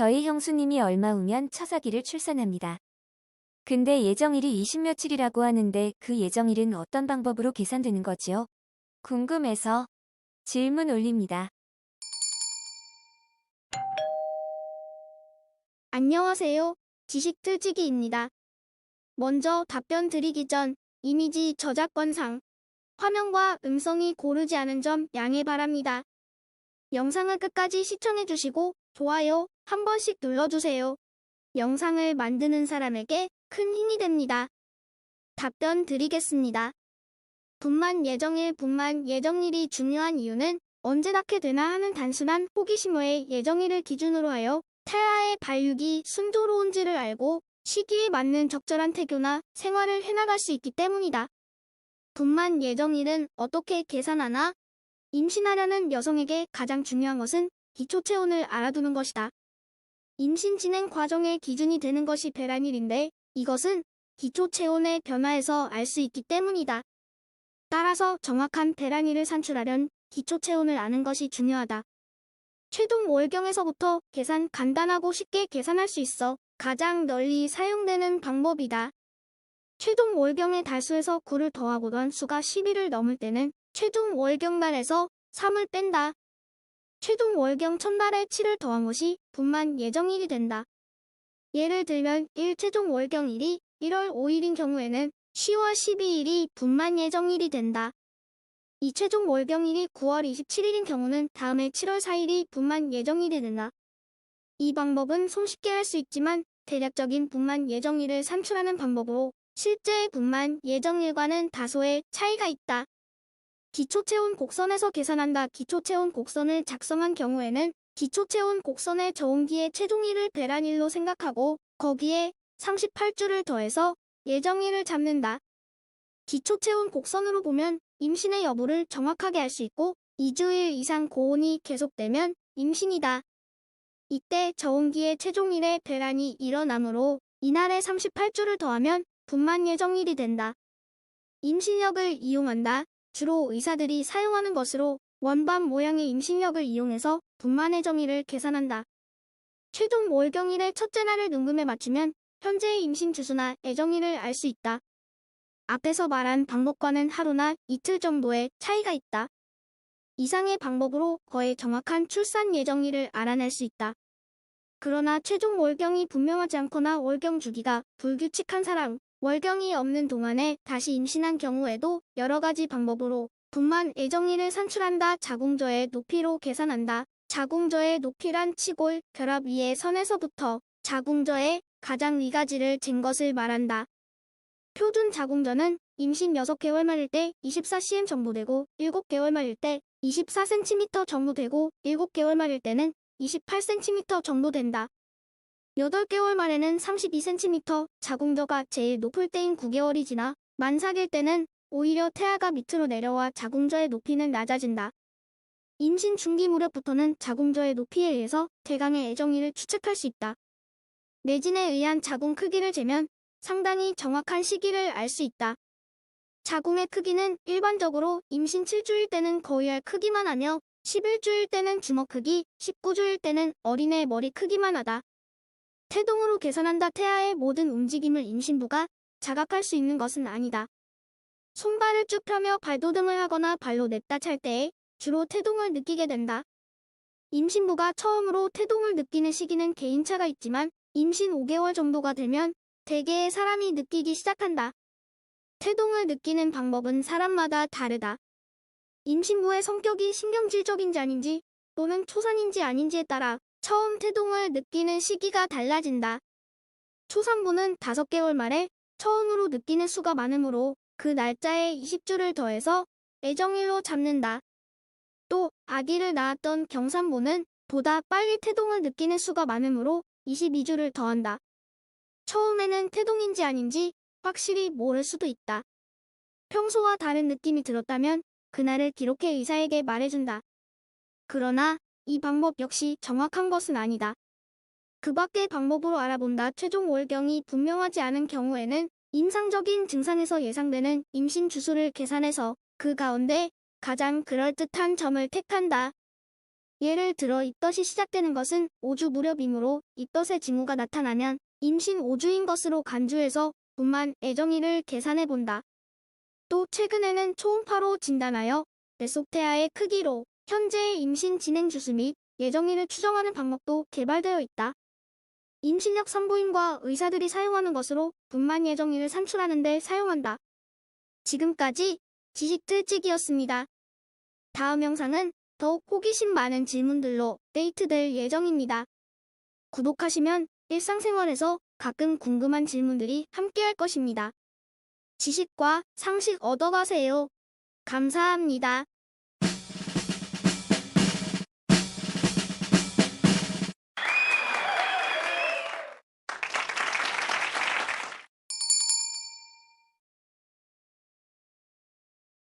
저희 형수님이 얼마 후면 처자기를 출산합니다. 근데 예정일이 20며칠이라고 하는데 그 예정일은 어떤 방법으로 계산되는 거지요? 궁금해서 질문 올립니다. 안녕하세요. 지식틀치기입니다. 먼저 답변 드리기 전 이미지 저작권상 화면과 음성이 고르지 않은 점 양해 바랍니다. 영상을 끝까지 시청해주시고 좋아요 한 번씩 눌러주세요. 영상을 만드는 사람에게 큰 힘이 됩니다. 답변 드리겠습니다. 분만 예정일이 중요한 이유는 언제 낳게 되나 하는 단순한 호기심 외에 예정일을 기준으로 하여 태아의 발육이 순조로운지를 알고 시기에 맞는 적절한 태교나 생활을 해나갈 수 있기 때문이다. 분만 예정일은 어떻게 계산하나? 임신하려는 여성에게 가장 중요한 것은 기초 체온을 알아두는 것이다. 임신 진행 과정의 기준이 되는 것이 배란일인데 이것은 기초 체온의 변화에서 알 수 있기 때문이다. 따라서 정확한 배란일을 산출하려면 기초 체온을 아는 것이 중요하다. 최종 월경에서부터 간단하고 쉽게 계산할 수 있어 가장 널리 사용되는 방법이다. 최종 월경의 달수에서 9를 더하고던 수가 12를 넘을 때는 최종 월경날에서 3을 뺀다. 최종 월경 첫날에 7을 더한 것이 분만 예정일이 된다. 예를 들면 1최종 월경일이 1월 5일인 경우에는 10월 12일이 분만 예정일이 된다. 이 최종 월경일이 9월 27일인 경우는 다음해 7월 4일이 분만 예정일이 된다. 이 방법은 손쉽게 할 수 있지만 대략적인 분만 예정일을 산출하는 방법으로 실제의 분만 예정일과는 다소의 차이가 있다. 기초체온 곡선에서 계산한다. 기초체온 곡선을 작성한 경우에는 기초체온 곡선의 저온기의 최종일을 배란일로 생각하고 거기에 38주를 더해서 예정일을 잡는다. 기초체온 곡선으로 보면 임신의 여부를 정확하게 알 수 있고 2주일 이상 고온이 계속되면 임신이다. 이때 저온기의 최종일의 배란이 일어나므로 이날에 38주를 더하면 분만 예정일이 된다. 임신력을 이용한다. 주로 의사들이 사용하는 것으로 원반 모양의 임신력을 이용해서 분만 예정일을 계산한다. 최종 월경일의 첫째 날을 눈금에 맞추면 현재의 임신 주수나 예정일을 알 수 있다. 앞에서 말한 방법과는 하루나 이틀 정도의 차이가 있다. 이상의 방법으로 거의 정확한 출산 예정일을 알아낼 수 있다. 그러나 최종 월경이 분명하지 않거나 월경 주기가 불규칙한 사람, 월경이 없는 동안에 다시 임신한 경우에도 여러 가지 방법으로 분만 예정일을 산출한다. 자궁저의 높이로 계산한다. 자궁저의 높이란 치골, 결합 위의 선에서부터 자궁저의 가장 위가지를 잰 것을 말한다. 표준 자궁저는 임신 6개월 말일 때 24cm 정도 되고 7개월 말일 때 24cm 정도 되고 7개월 말일 때는 28cm 정도 된다. 8개월 말에는 32cm, 자궁저가 제일 높을 때인 9개월이 지나 만 4개일 때는 오히려 태아가 밑으로 내려와 자궁저의 높이는 낮아진다. 임신 중기 무렵부터는 자궁저의 높이에 의해서 대강의 예정일을 추측할 수 있다. 내진에 의한 자궁 크기를 재면 상당히 정확한 시기를 알 수 있다. 자궁의 크기는 일반적으로 임신 7주일 때는 거의 알 크기만 하며 11주일 때는 주먹 크기, 19주일 때는 어린애 머리 크기만 하다. 태동으로 계산한다. 태아의 모든 움직임을 임신부가 자각할 수 있는 것은 아니다. 손발을 쭉 펴며 발도듬을 하거나 발로 냅다 찰 때에 주로 태동을 느끼게 된다. 임신부가 처음으로 태동을 느끼는 시기는 개인차가 있지만 임신 5개월 정도가 되면 대개의 사람이 느끼기 시작한다. 태동을 느끼는 방법은 사람마다 다르다. 임신부의 성격이 신경질적인지 아닌지 또는 초산인지 아닌지에 따라 처음 태동을 느끼는 시기가 달라진다. 초산부는 5개월 말에 처음으로 느끼는 수가 많으므로 그 날짜에 20주를 더해서 예정일로 잡는다. 또 아기를 낳았던 경산부는 보다 빨리 태동을 느끼는 수가 많으므로 22주를 더한다. 처음에는 태동인지 아닌지 확실히 모를 수도 있다. 평소와 다른 느낌이 들었다면 그날을 기록해 의사에게 말해준다. 그러나 이 방법 역시 정확한 것은 아니다. 그 밖의 방법으로 알아본다. 최종 월경이 분명하지 않은 경우에는 임상적인 증상에서 예상되는 임신 주수를 계산해서 그 가운데 가장 그럴듯한 점을 택한다. 예를 들어 입덧이 시작되는 것은 5주 무렵이므로 입덧의 징후가 나타나면 임신 5주인 것으로 간주해서 분만 애정일을 계산해 본다. 또 최근에는 초음파로 진단하여 뱃속태아의 크기로 현재의 임신 진행 주수 및 예정일을 추정하는 방법도 개발되어 있다. 임신력 산부인과 의사들이 사용하는 것으로 분만 예정일을 산출하는 데 사용한다. 지금까지 지식틀찍이었습니다. 다음 영상은 더욱 호기심 많은 질문들로 업데이트될 예정입니다. 구독하시면 일상생활에서 가끔 궁금한 질문들이 함께할 것입니다. 지식과 상식 얻어가세요. 감사합니다.